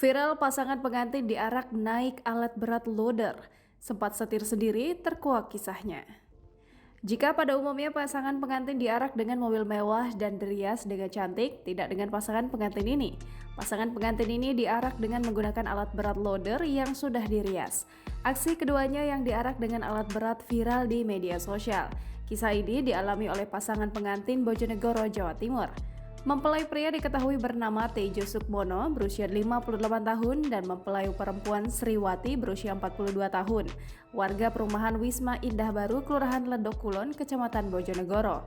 Viral pasangan pengantin diarak naik alat berat loader. Sempat setir sendiri terkuak kisahnya. Jika pada umumnya pasangan pengantin diarak dengan mobil mewah dan dirias dengan cantik, tidak dengan pasangan pengantin ini. Pasangan pengantin ini diarak dengan menggunakan alat berat loader yang sudah dirias. Aksi keduanya yang diarak dengan alat berat viral di media sosial. Kisah ini dialami oleh pasangan pengantin Bojonegoro, Jawa Timur. Mempelai pria diketahui bernama Tejo Sukmono berusia 58 tahun dan mempelai perempuan Sriwati berusia 42 tahun, warga perumahan Wisma Indah Baru, Kelurahan Ledok Kulon, Kecamatan Bojonegoro.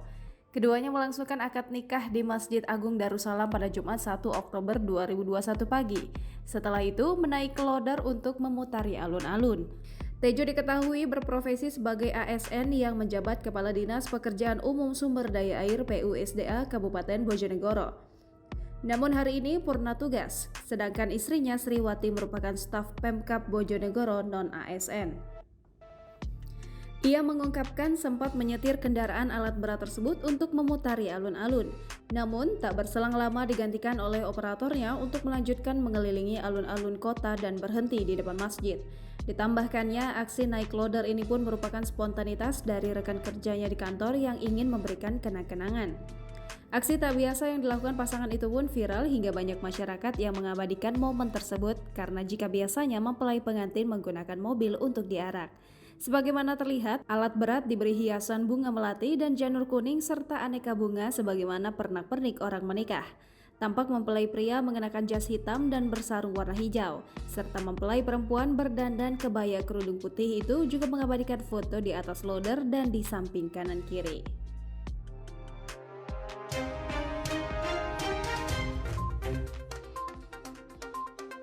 Keduanya melangsungkan akad nikah di Masjid Agung Darussalam pada Jumat 1 Oktober 2021 pagi. Setelah itu menaiki loader untuk memutari alun-alun. Tejo diketahui berprofesi sebagai ASN yang menjabat Kepala Dinas Pekerjaan Umum Sumber Daya Air PUSDA Kabupaten Bojonegoro. Namun hari ini purna tugas, sedangkan istrinya Sriwati merupakan staf Pemkab Bojonegoro non-ASN. Ia mengungkapkan sempat menyetir kendaraan alat berat tersebut untuk memutari alun-alun. Namun, tak berselang lama digantikan oleh operatornya untuk melanjutkan mengelilingi alun-alun kota dan berhenti di depan masjid. Ditambahkannya, aksi naik loader ini pun merupakan spontanitas dari rekan kerjanya di kantor yang ingin memberikan kenang-kenangan. Aksi tak biasa yang dilakukan pasangan itu pun viral hingga banyak masyarakat yang mengabadikan momen tersebut karena jika biasanya mempelai pengantin menggunakan mobil untuk diarak. Sebagaimana terlihat, alat berat diberi hiasan bunga melati dan janur kuning serta aneka bunga sebagaimana pernak-pernik orang menikah. Tampak mempelai pria mengenakan jas hitam dan bersarung warna hijau, serta mempelai perempuan berdandan kebaya kerudung putih itu juga mengabadikan foto di atas loader dan di samping kanan kiri.